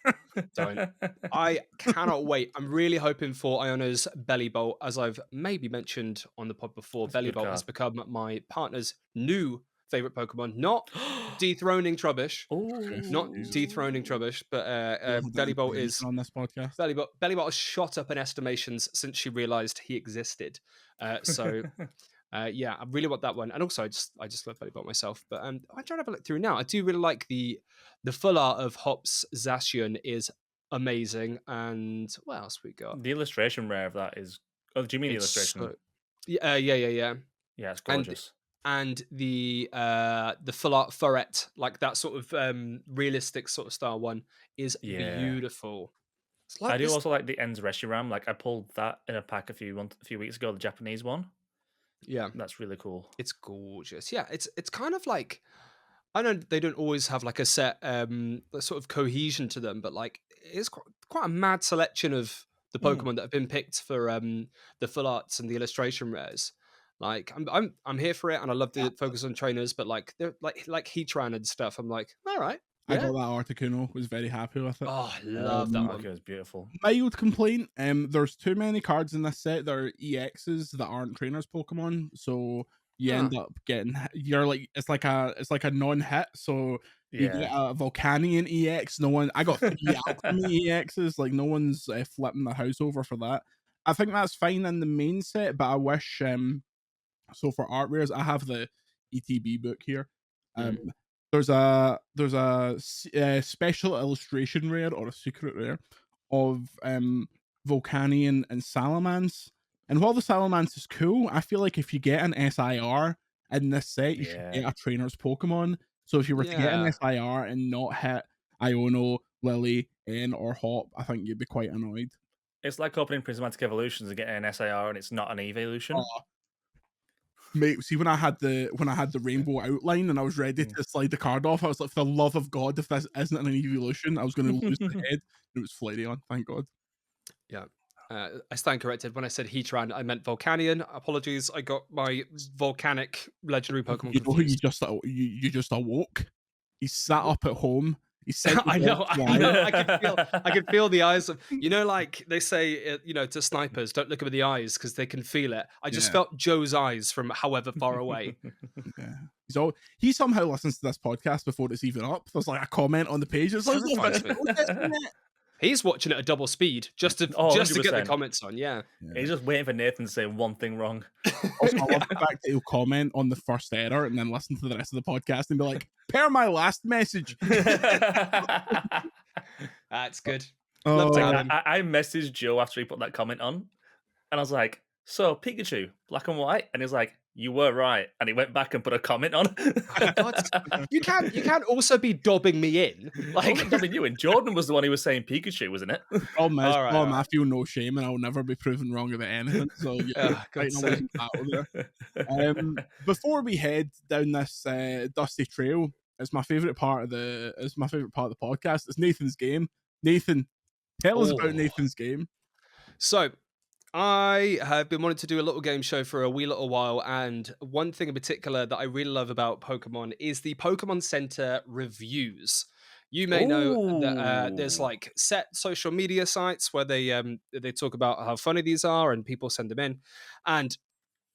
Speaker 3: Don't. I cannot wait. I'm really hoping for Iona's Belly Bolt, as I've maybe mentioned on the pod before. Belly Bolt has become my partner's new favorite Pokemon, not dethroning Trubbish, but Belly Bolt is
Speaker 1: on this podcast.
Speaker 3: Belly Bolt has shot up in estimations since she realized he existed. Yeah, I really want that one, and also I just love Belly Bolt myself. But I'm trying to have a look through now. I do really like the full art of Hop's Zacian is amazing, and what else we got?
Speaker 2: The illustration rare of that is. Oh, do you mean the illustration?
Speaker 3: Yeah.
Speaker 2: Yeah, it's gorgeous.
Speaker 3: And the full art Furret, like that sort of realistic sort of style one, is beautiful.
Speaker 2: Like I do also like the Ends Reshiram. Like I pulled that in a pack a few weeks ago, the Japanese one.
Speaker 3: Yeah,
Speaker 2: that's really cool.
Speaker 3: It's gorgeous. Yeah, it's kind of like, I know they don't always have like a set sort of cohesion to them, but like it's quite a mad selection of the Pokemon that have been picked for the full arts and the illustration rares. Like I'm here for it, and I love the focus on trainers, but like they're like Heatran and stuff. I'm like, all right.
Speaker 1: I got that Articuno, was very happy with it.
Speaker 3: Oh, I love that one.
Speaker 2: It was beautiful.
Speaker 1: Mild complaint, there's too many cards in this set that are EXs that aren't trainers Pokemon. So you end up getting, you're like, it's like a non-hit, so you get a Volcanion EX. No one, I got 3 Alchemy EXs. Like, no one's flipping the house over for that. I think that's fine in the main set, but I wish. So for art rares, I have the ETB book here. There's a special illustration rare or a secret rare of Volcanion and Salamence. And while the Salamence is cool, I feel like if you get an SIR in this set, you should get a trainer's Pokemon. So if you were to get an SIR and not hit Iono, Lily, N, or Hop, I think you'd be quite annoyed.
Speaker 2: It's like opening Prismatic Evolutions and getting an SIR and it's not an evolution.
Speaker 1: Mate, see, when I had the rainbow outline and I was ready to slide the card off, I was like, for the love of God, if this isn't an evolution, I was going to lose the head. It was Flareon, thank God.
Speaker 3: Yeah. I stand corrected. When I said Heatran, I meant Volcanion. Apologies, I got my volcanic legendary Pokemon confused.
Speaker 1: You just awoke. He sat up at home. He said,
Speaker 3: I know. I could feel the eyes of, like they say, to snipers, don't look them in the eyes because they can feel it. I just felt Joe's eyes from however far away.
Speaker 1: So he somehow listens to this podcast before it's even up. There's like a comment on the page. It's like,
Speaker 3: he's watching it at double speed just to get the comments on. Yeah.
Speaker 2: He's just waiting for Nathan to say one thing wrong.
Speaker 1: Also, I love the fact that he'll comment on the first error and then listen to the rest of the podcast and be like, per my last message.
Speaker 3: That's good.
Speaker 2: I messaged Joe after he put that comment on, and I was like, so Pikachu, black and white? And he was like, you were right. And he went back and put a comment on.
Speaker 3: You can't also be dobbing me in.
Speaker 2: Like, dobbing you in. Jordan was the one who was saying Pikachu, wasn't it?
Speaker 1: I feel no shame and I'll never be proven wrong about anything. So before we head down this dusty trail, it's my favorite part of the podcast. It's Nathan's game. Nathan, tell us about Nathan's game.
Speaker 3: So I have been wanting to do a little game show for a wee little while, and one thing in particular that I really love about Pokemon is the Pokemon Center reviews. You may know that there's like set social media sites where they talk about how funny these are, and people send them in, and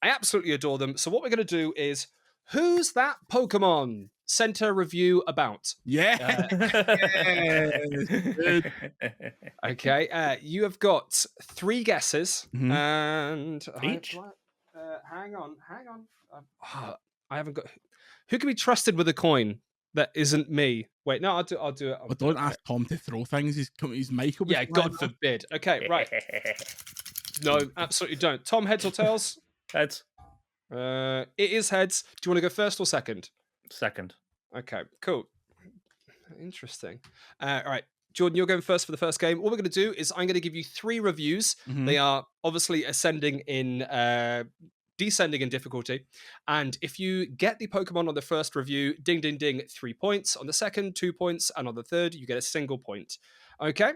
Speaker 3: I absolutely adore them. So what we're going to do is, who's that Pokemon Center review about? Okay, you have got 3 guesses, and
Speaker 2: each.
Speaker 3: Hang on. I haven't got. Who can be trusted with a coin that isn't me? Wait, no, I'll do it.
Speaker 1: But don't ask Tom to throw things. His mic will be.
Speaker 3: Yeah, God forbid. Okay, right. No, absolutely don't. Tom, heads or tails?
Speaker 2: Heads.
Speaker 3: It is heads. Do you want to go first or second?
Speaker 2: Second.
Speaker 3: Okay, cool. Interesting. All right, Jordan, you're going first for the first game. What we're going to do is I'm going to give you 3 reviews. They are obviously descending in difficulty. And if you get the Pokemon on the first review, ding, ding, ding, 3 points. On the second, 2 points. And on the third, you get a single point. Okay?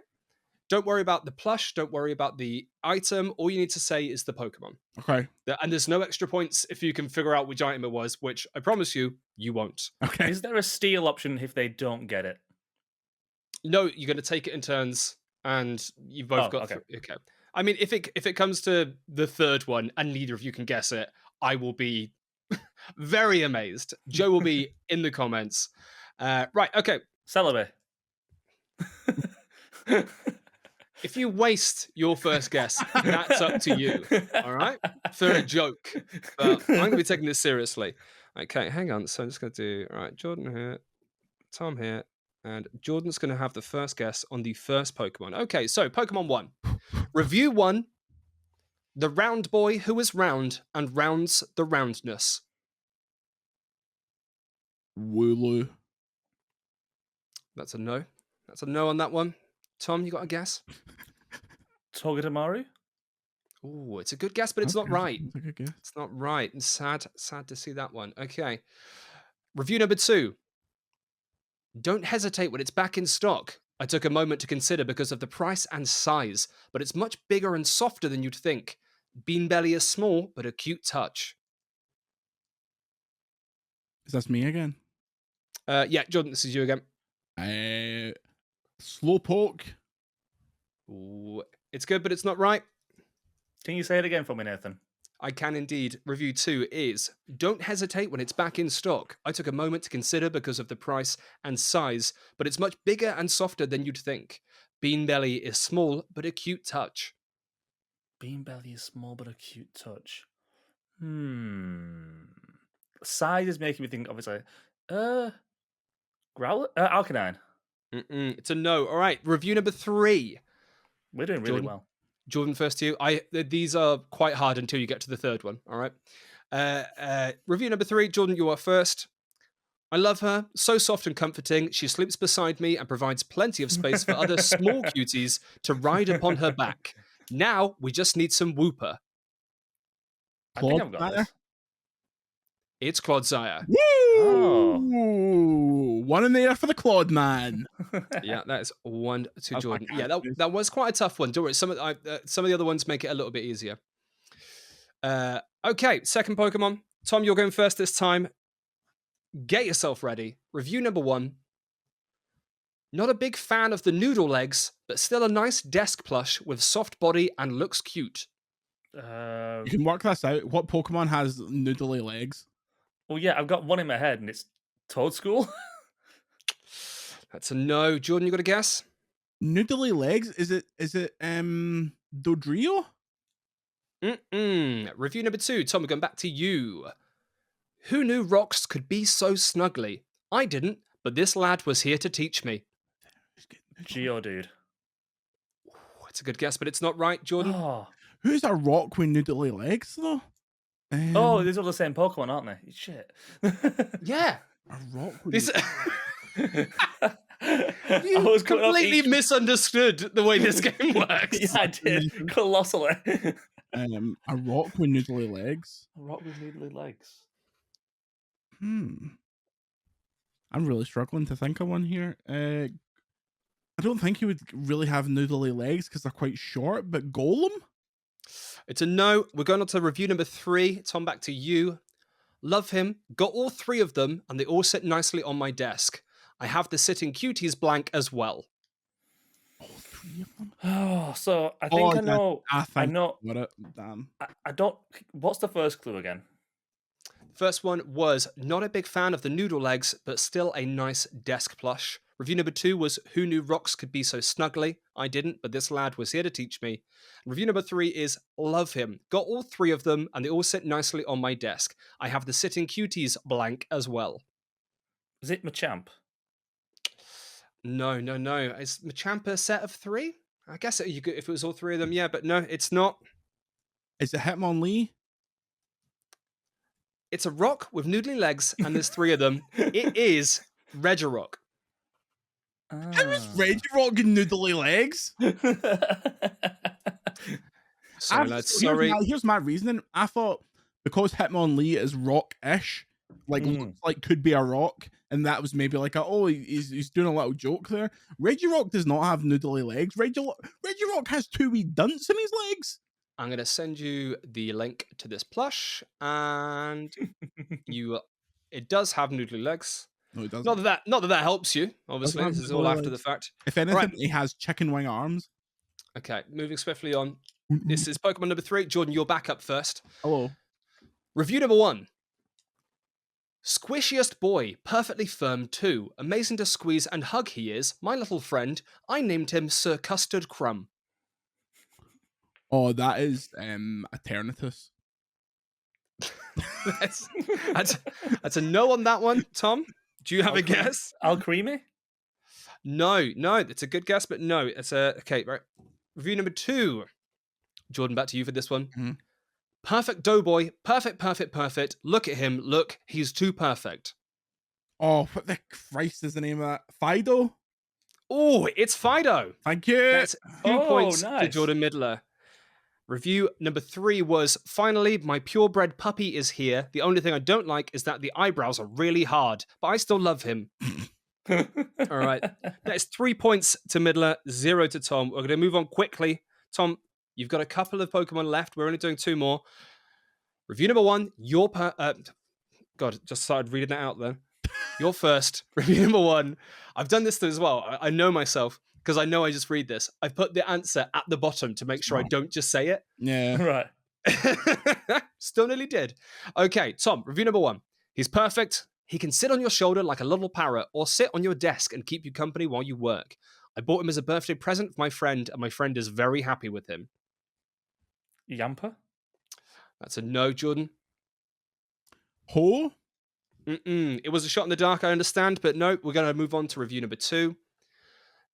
Speaker 3: Don't worry about the plush. Don't worry about the item. All you need to say is the Pokemon.
Speaker 1: Okay.
Speaker 3: And there's no extra points if you can figure out which item it was, which I promise you won't.
Speaker 1: Okay.
Speaker 2: Is there a steal option if they don't get it?
Speaker 3: No, you're going to take it in turns, and you've both got...
Speaker 2: Okay.
Speaker 3: Okay. I mean, if it comes to the third one and neither of you can guess it, I will be very amazed. Joe will be in the comments. Right, okay.
Speaker 2: Celebi.
Speaker 3: If you waste your first guess, that's up to you. All right? For a joke. But I'm going to be taking this seriously. Okay, hang on. So I'm just going to do... All right, Jordan here, Tom here, and Jordan's going to have the first guess on the first Pokemon. Okay, so Pokemon 1. Review 1. The round boy who is round and rounds the roundness.
Speaker 1: Wooloo.
Speaker 3: That's a no. That's a no on that one. Tom, you got a guess?
Speaker 2: Togedemaru?
Speaker 3: Oh, it's a good guess, but it's not right.
Speaker 1: That's a good guess.
Speaker 3: It's not right. And sad to see that one. Okay. Review number 2. Don't hesitate when it's back in stock. I took a moment to consider because of the price and size, but it's much bigger and softer than you'd think. Beanbelly is small, but a cute touch.
Speaker 1: Is that me again?
Speaker 3: Yeah, Jordan, this is you again.
Speaker 1: Slowpoke.
Speaker 3: Ooh, it's good, but it's not right.
Speaker 2: Can you say it again for me, Nathan?
Speaker 3: I can indeed. Review 2 is, don't hesitate when it's back in stock. I took a moment to consider because of the price and size, but it's much bigger and softer than you'd think. Bean Belly is small, but a cute touch.
Speaker 2: Bean Belly is small, but a cute touch. Size is making me think, obviously, Growler? Alkaline.
Speaker 3: It's a no. All right, review number 3.
Speaker 2: We're doing really well.
Speaker 3: Jordan, first to you. These are quite hard until you get to the third one. All right. Review number 3. Jordan, you are first. I love her. So soft and comforting. She sleeps beside me and provides plenty of space for other small cuties to ride upon her back. Now we just need some whooper.
Speaker 2: I think I've got this.
Speaker 3: It's Clodsire.
Speaker 1: Woo! Oh. One in the air for the Claude man.
Speaker 3: Yeah, that is 1 to Jordan. Yeah, that was quite a tough one. Don't worry. Some of the other ones make it a little bit easier. Okay, second Pokemon. Tom, you're going first this time. Get yourself ready. Review number 1. Not a big fan of the noodle legs, but still a nice desk plush with soft body and looks cute.
Speaker 1: You can work this out. What Pokemon has noodly legs?
Speaker 2: Well, yeah, I've got one in my head, and it's Toadschool.
Speaker 3: That's a no. Jordan, you got a guess?
Speaker 1: Noodly legs? Is it Dodrio?
Speaker 3: Review number 2. Tom, we're going back to you. Who knew rocks could be so snuggly? I didn't, but this lad was here to teach me.
Speaker 2: Geodude.
Speaker 3: It's a good guess, but it's not right, Jordan.
Speaker 2: Oh.
Speaker 1: Who's a rock with noodly legs, though?
Speaker 2: These are the same Pokemon, aren't they? Shit.
Speaker 3: Yeah.
Speaker 1: A rock with
Speaker 3: This... You was completely misunderstood the way this game works.
Speaker 2: Yeah, I did. Colossally.
Speaker 1: A rock with noodly legs.
Speaker 2: A rock with noodly legs.
Speaker 1: I'm really struggling to think of one here. I don't think he would really have noodly legs because they're quite short, but Golem?
Speaker 3: It's a no. We're going on to review number 3. Tom, back to you. Love him. Got all 3 of them, and they all sit nicely on my desk. I have the Sitting Cuties blank as well.
Speaker 1: All 3 of them?
Speaker 2: Oh, so I think I know. I know.
Speaker 1: What it? Damn.
Speaker 2: I don't. What's the first clue again?
Speaker 3: First one was not a big fan of the noodle legs, but still a nice desk plush. Review number 2 was who knew rocks could be so snuggly? I didn't, but this lad was here to teach me. Review number 3 is love him. Got all 3 of them, and they all sit nicely on my desk. I have the Sitting Cuties blank as well.
Speaker 2: Is it Machamp?
Speaker 3: No. Is Machamp a set of 3? I guess if it was all 3 of them, yeah, but no, it's not.
Speaker 1: Is it Hitmonlee?
Speaker 3: It's a rock with noodly legs, and there's 3 of them. It is Regirock.
Speaker 1: How is Regirock noodly legs?
Speaker 3: Sorry, lads. Sorry.
Speaker 1: Here's my reasoning. I thought because Hitmonlee is rock-ish, looks like could be a rock, and that was maybe like he's doing a little joke there. Regirock does not have noodly legs. Regirock has 2 wee dunts in his legs.
Speaker 3: I'm going to send you the link to this plush, and it does have noodly legs.
Speaker 1: No, it doesn't.
Speaker 3: Not that helps you, obviously. This is all after the fact.
Speaker 1: If anything, he has chicken wing arms.
Speaker 3: Okay, moving swiftly on. This is Pokemon number 3. Jordan, you're back up first.
Speaker 1: Hello.
Speaker 3: Review number 1. Squishiest boy, perfectly firm too. Amazing to squeeze and hug he is. My little friend. I named him Sir Custard Crumb.
Speaker 1: Oh, that is Eternatus.
Speaker 3: That's a no on that one, Tom. Do you have a guess?
Speaker 2: Alcremie?
Speaker 3: No, it's a good guess, but no. It's okay, right. Review number 2. Jordan, back to you for this one.
Speaker 1: Mm-hmm.
Speaker 3: Perfect Doughboy. Perfect. Look at him. Look, he's too perfect.
Speaker 1: Oh, what the Christ is the name of that? Fido?
Speaker 3: Oh, it's Fido.
Speaker 1: Thank you.
Speaker 3: That's 2 points
Speaker 2: nice.
Speaker 3: to Jordan Midler. Review number 3 was, finally, my purebred puppy is here. The only thing I don't like is that the eyebrows are really hard, but I still love him. All right. That is 3 points to Midler, 0 to Tom. We're going to move on quickly. Tom, you've got a couple of Pokemon left. We're only doing 2 more. Review number 1, God, just started reading that out there. You're first. Review number 1. I've done this as well. I know myself. Because I know I just read this. I've put the answer at the bottom to make sure I don't just say it.
Speaker 1: Yeah.
Speaker 2: Right.
Speaker 3: Still nearly did. Okay, Tom, review number 1. He's perfect. He can sit on your shoulder like a little parrot or sit on your desk and keep you company while you work. I bought him as a birthday present for my friend, and my friend is very happy with him.
Speaker 2: Yamper?
Speaker 3: That's a no, Jordan.
Speaker 1: Ho?
Speaker 3: It was a shot in the dark, I understand, but no, we're going to move on to review number 2.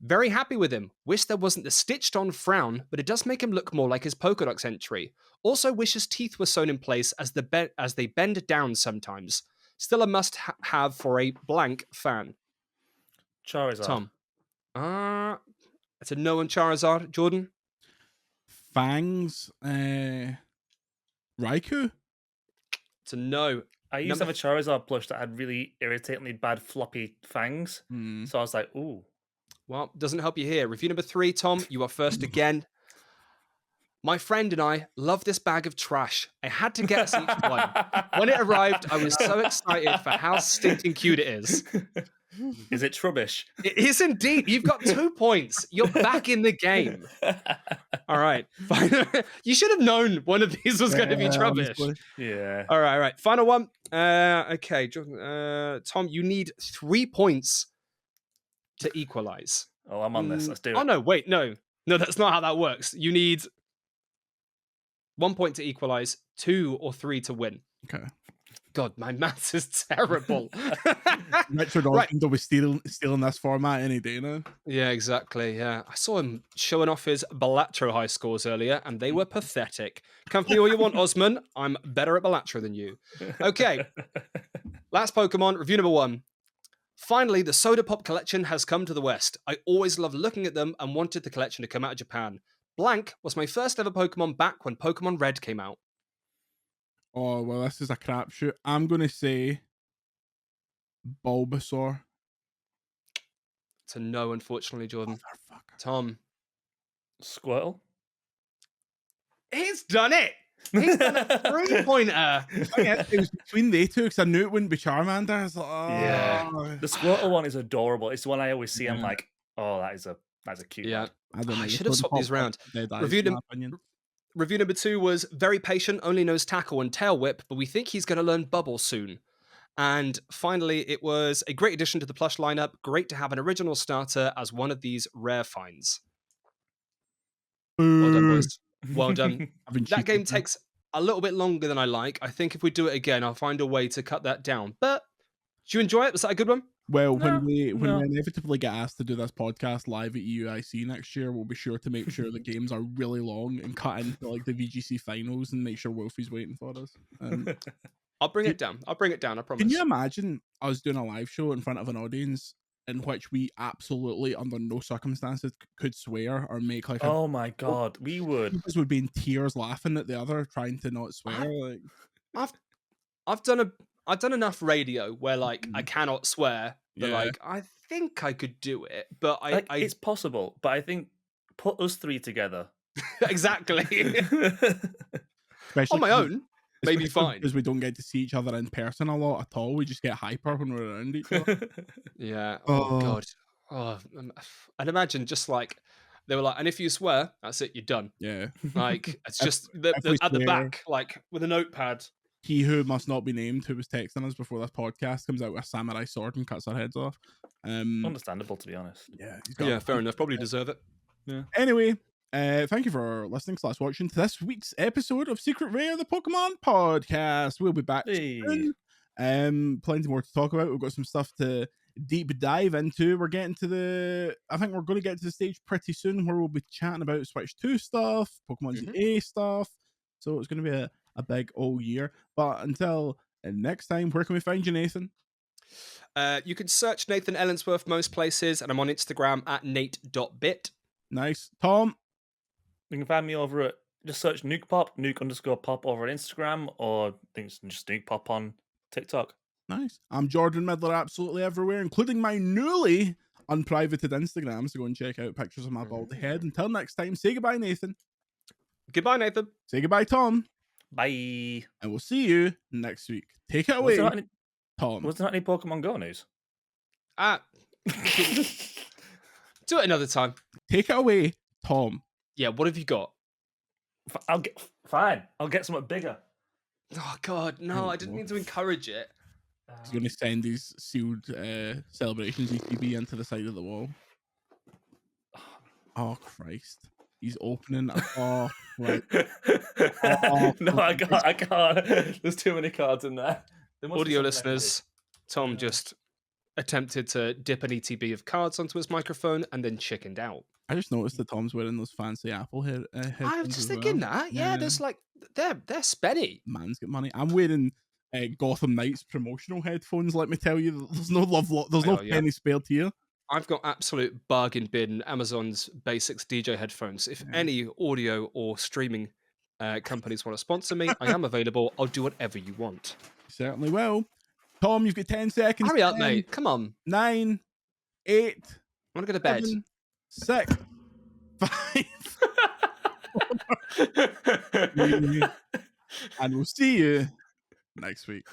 Speaker 3: Very happy with him. Wish there wasn't the stitched-on frown, but it does make him look more like his Pokédex entry. Also wish his teeth were sewn in place as they bend down sometimes. Still a must-have for a blank fan.
Speaker 2: Charizard.
Speaker 3: Tom. It's a no on Charizard. Jordan?
Speaker 1: Fangs. Raikou?
Speaker 3: It's a no.
Speaker 2: I used to have a Charizard plush that had really irritatingly bad floppy fangs. So I was like, ooh.
Speaker 3: Well, doesn't help you here. Review number 3, Tom. You are first again. My friend and I love this bag of trash. I had to get us each one. When it arrived, I was so excited for how stinking cute it is.
Speaker 2: Is it trubbish?
Speaker 3: It is indeed. You've got 2 points. You're back in the game. All right. You should have known one of these was going to be trubbish.
Speaker 2: Yeah.
Speaker 3: All right. Final one. Okay. Tom, you need 3 points to equalize.
Speaker 2: Oh, I'm on this. Let's do it.
Speaker 3: Oh, no. Wait. No, that's not how that works. You need 1 point to equalize, 2 or 3 to win.
Speaker 1: Okay.
Speaker 3: God, my maths is terrible.
Speaker 1: Richard Orlando was stealing this format any day now.
Speaker 3: Yeah, exactly. Yeah, I saw him showing off his Balatro high scores earlier, and they were pathetic. Come for me all you want, Osman. I'm better at Balatro than you. Okay, last Pokemon, review number 1. Finally, the Soda Pop collection has come to the West. I always loved looking at them and wanted the collection to come out of Japan. Blank was my first ever Pokemon back when Pokemon Red came out.
Speaker 1: Oh, well, this is a crapshoot. I'm going to say Bulbasaur.
Speaker 3: It's a no, unfortunately, Jordan. Tom.
Speaker 2: Squirtle?
Speaker 3: He's done it! He's done a 3-pointer.
Speaker 1: It was between they two because I knew it wouldn't be Charmander. I was like, oh.
Speaker 2: Yeah. The Squirtle one is adorable. It's the one I always see. I'm like, oh, that's a cute one.
Speaker 3: I should have swapped these around. Review number 2 was very patient, only knows tackle and tail whip, but we think he's going to learn bubble soon. And finally, it was a great addition to the plush lineup. Great to have an original starter as one of these rare finds. Well done, boys. Well done. That game takes a little bit longer than I like. I think if we do it again, I'll find a way to cut that down. But did you enjoy it? Was that a good one?
Speaker 1: Well, when we inevitably get asked to do this podcast live at EUIC next year, we'll be sure to make sure the games are really long and cut into like the VGC finals and make sure Wolfie's waiting for us.
Speaker 3: I'll bring it down. I promise.
Speaker 1: Can you imagine us doing a live show in front of an audience in which we absolutely, under no circumstances, could swear or make like
Speaker 2: oh my god, we would.
Speaker 1: Us would be in tears laughing at the other, trying to not swear.
Speaker 3: I've done enough radio where like I cannot swear, but like I think I could do it. But
Speaker 2: it's possible. But I think put us 3 together.
Speaker 3: Exactly. On my own, maybe fine.
Speaker 1: Because we don't get to see each other in person a lot at all. We just get hyper when we're around each other.
Speaker 3: Yeah. Oh god. Oh, I'd imagine just like they were like, and if you swear, that's it. You're done.
Speaker 1: Yeah.
Speaker 3: Like it's just at the back, like with a notepad.
Speaker 1: He who must not be named, who was texting us before this podcast, comes out with a samurai sword and cuts our heads off.
Speaker 2: Understandable, to be honest.
Speaker 3: Yeah, fair enough. Probably deserve it. Yeah.
Speaker 1: Anyway, thank you for listening / watching to this week's episode of Secret Rare, the Pokemon podcast. We'll be back soon. Plenty more to talk about. We've got some stuff to deep dive into. I think we're going to get to the stage pretty soon where we'll be chatting about Switch 2 stuff, Pokemon ZA stuff. So it's going to be a big old year. But until next time, where can we find you, Nathan?
Speaker 3: You can search Nathan Ellingsworth most places, and I'm on Instagram at nate.bit.
Speaker 1: Nice. Tom?
Speaker 2: You can find me over at, just search Nuke Pop, Nuke_Pop over on Instagram, or I think it's just Nuke Pop on TikTok.
Speaker 1: Nice. I'm Jordan Midler absolutely everywhere, including my newly unprivated Instagram, so go and check out pictures of my bald head. Until next time, say goodbye, Nathan.
Speaker 3: Goodbye, Nathan.
Speaker 1: Say goodbye, Tom.
Speaker 2: Bye.
Speaker 1: And we'll see you next week. Take it away, Tom.
Speaker 2: Was there not any Pokemon Go news?
Speaker 3: Do it another time.
Speaker 1: Take it away, Tom.
Speaker 3: Yeah, what have you got?
Speaker 2: I'll get fine. I'll get something bigger.
Speaker 3: Oh God, no! I didn't mean to encourage it.
Speaker 1: He's going to send his sealed celebrations ETB into the side of the wall. Oh Christ! He's opening. Oh right. Oh,
Speaker 2: no, I can't. There's too many cards in there.
Speaker 3: Audio listeners, Tom just attempted to dip an ETB of cards onto his microphone and then chickened out.
Speaker 1: I just noticed that Tom's wearing those fancy Apple headphones.
Speaker 3: I was just thinking that. Yeah, there's like they're spenny.
Speaker 1: Man's got money. I'm wearing Gotham Knights promotional headphones. Let me tell you, there's no there's no penny spared here.
Speaker 3: I've got absolute bargain bin Amazon's Basics DJ headphones. If any audio or streaming companies want to sponsor me, I am available. I'll do whatever you want.
Speaker 1: Certainly will. Tom, you've got 10 seconds.
Speaker 3: Hurry up, mate. Come on.
Speaker 1: 9, 8.
Speaker 3: I want to go to bed.
Speaker 1: 7, 6, 5. And we'll see you next week.